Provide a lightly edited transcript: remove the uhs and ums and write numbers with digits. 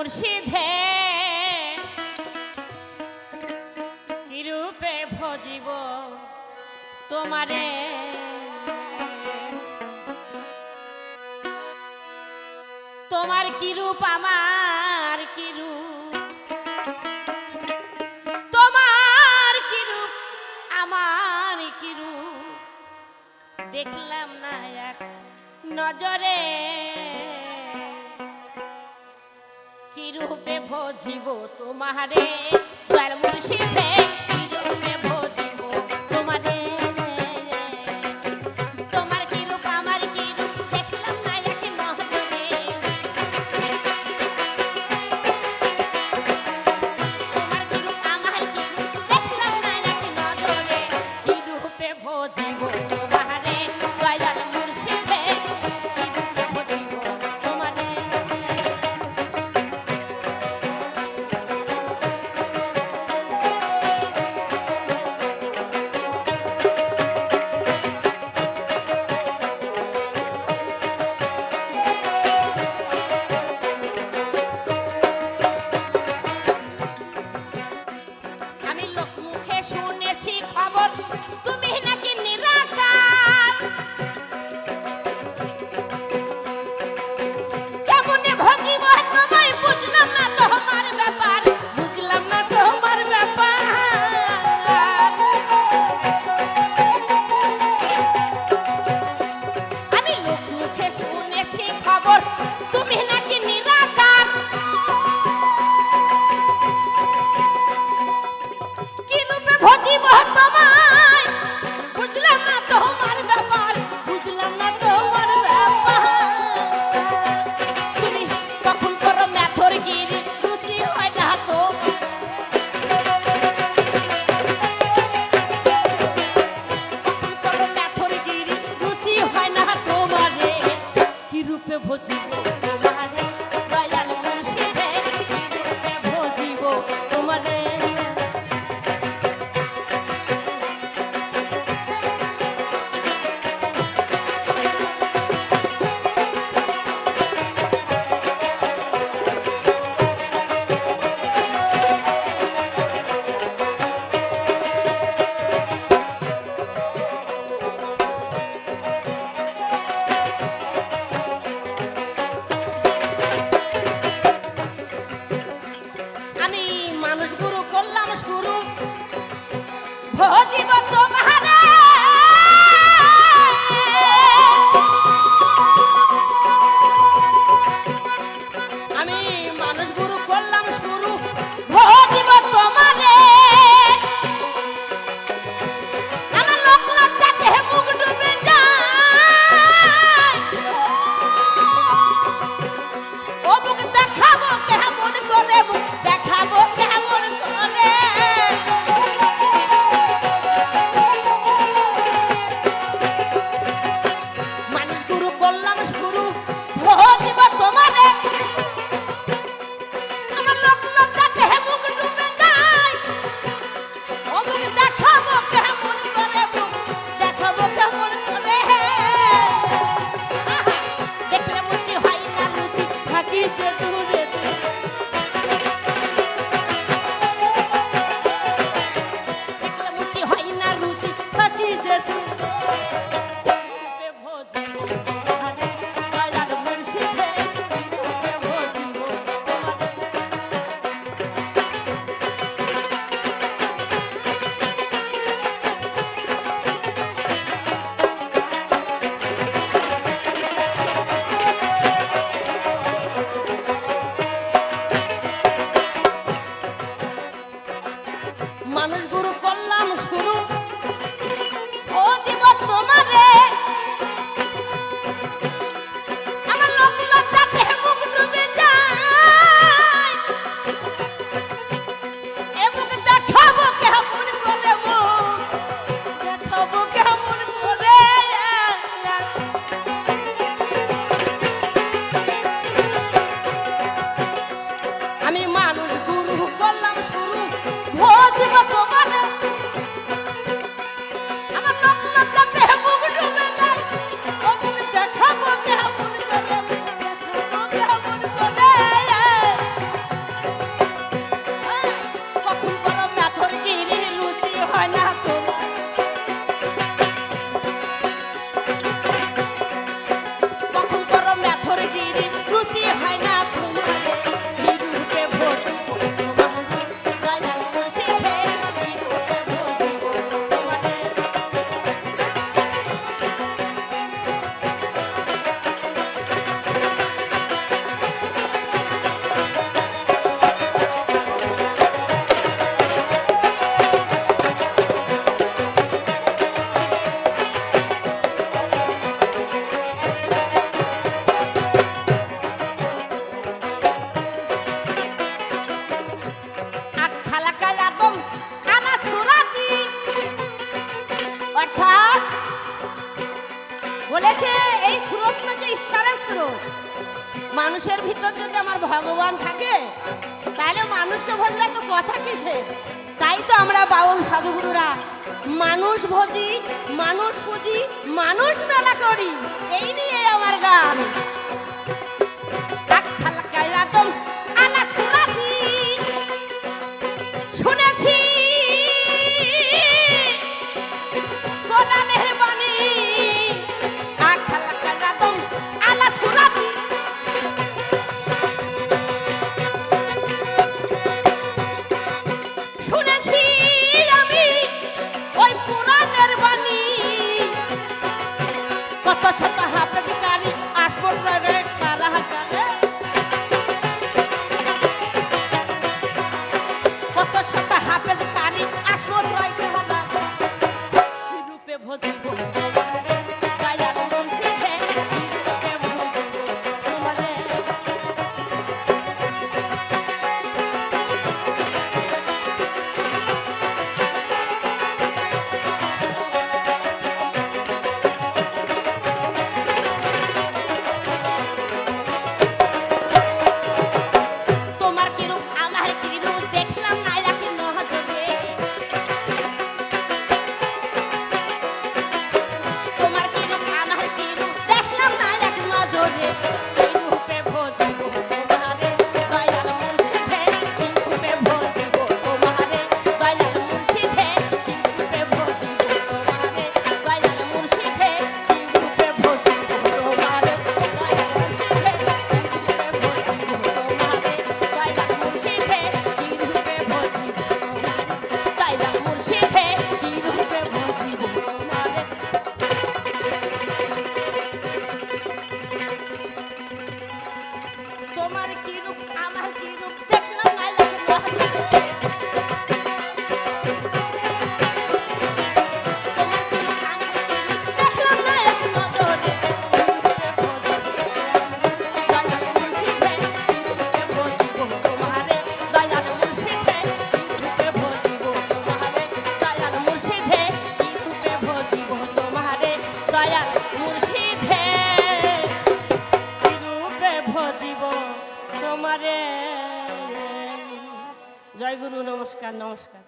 মুর্শিদে কি রূপে ভজিব তোমারে, তোমার কি রূপ আমার কি রূপ, তোমার কি রূপ আমার কি রূপ, দেখলাম না এক নজরে, কি রূপে ভজিব তোমারে দয়াল মুর্শিদে, কি রূপে ভজিব তোমারে, তোমার কি রূপ আমার কি রূপ, দেখলাম না এক নজরে, তোমার কি রূপ আমার কি রূপ, দেখলাম না এক নজরে, কি রূপে ভজিব তোমারে দয়াল মুর্শিদে, কি রূপে ভজিব তোমারে। আমি লোকমুখে শুনেছি খবর তুমি নাকি নিরাকার, কেমনে ভজিব তোমায় বুঝলাম না তোমার ব্যাপার, বুঝলাম না তোমার ব্যাপার, আমি লোকমুখে শুনেছি খবর তুমি নাকি নিরাকার, কি রূপে ভজিব তোমায় বুঝলাম না তোমার ব্যাপার, বুঝলাম না তোমার ব্যাপার, তুমি কখন করো ম্যাথর গিরি রুচি হয় না তো, কখন করো ম্যাথর গিরি রুচি হয় না তোমারে, কি রূপে ভজিব তোমারে দয়াল মুর্শিদে, কি রূপে ভজিব তোমারে। আমি মানুষ গুরু করলাম শুরু ভজিব তোমারে, আমি মানুষ গুরু করলাম শুরু ভজিব তোমারে, আমার লোক লজ্জাতে মুখ ডুবে যায়, ও মুখ দেখাবো কেমন করে, মুখ দেখাবো কেমন করে, মানুষ গুরু করলাম শুরু ভজিব তোমারে, আমার লোক লজ্জাতে মুখ ডুবে যায়, ও মুখ দেখাবো কেমন করে, মুখ দেখাবো কেমন করে, আহা, দেখলে মুচি হয় না লুচি থাকি যে দূরে দূরে, দেখলে মুচি হয় না রুচি থাকি যে দূরে, রূপে ভজিব তোমারে দয়াল মুর্শিদে, রূপে ভজিব তোমারে। ভগবান থাকে, তাহলে মানুষকে ভজলে তো কথা কিসে? তাই তো আমরা বাউল সাধুগুরুরা মানুষ ভজি, মানুষ পুজি, মানুষ মেলা করি, এই নিয়ে আমার গান। শুনেছি কোরআনের বাণী, শুনেছি আমি ওই কোরআনের বাণী, কত শত হাফেজকারী আসপট রবে কারাগারে, কত শত হাফেজকারী আসপট রইতে হবে, কি রূপে ভজিব দয়াল মুর্শিদে, কি রূপে ভজিব তোমারে। তোমার কি রূপ আমার কি রূপ দেখলাম না রাখি নজরে, তোমার কি রূপ আমার কি রূপ দেখলাম না রাখি নজরে, এই রূপে ভজিব তোমারে দয়াল মুর্শিদে, কি রূপে ভজিব তোমারে দয়াল মুর্শিদে, কি রূপে ভজিব তোমারে দয়াল মুর্শিদে, কি রূপে ভজিব তোমারে দয়াল মুর্শিদে, দয়াল মুর্শিদে, কি রূপে ভজিব তোমারে দয়াল মুর্শিদে, কি রূপে ভজিব তোমারে। তোমার কি রূপ আমার কি রূপ দেখলাম না লাগে নজরে, তোমার কি রূপ আমার কি রূপ দেখলাম না লাগে নজরে, কি রূপে ভজিব দয়াল মুর্শিদে, কি রূপে ভজিব তোমারে দয়াল মুর্শিদে, কি রূপে ভজিব তোমারে দয়াল মুর্শিদে, কি রূপে ভজিব তোমারে দয়াল মুর্শিদে, কি রূপে ভজিব তোমারে। জয় গুরু, নমস্কার নমস্কার।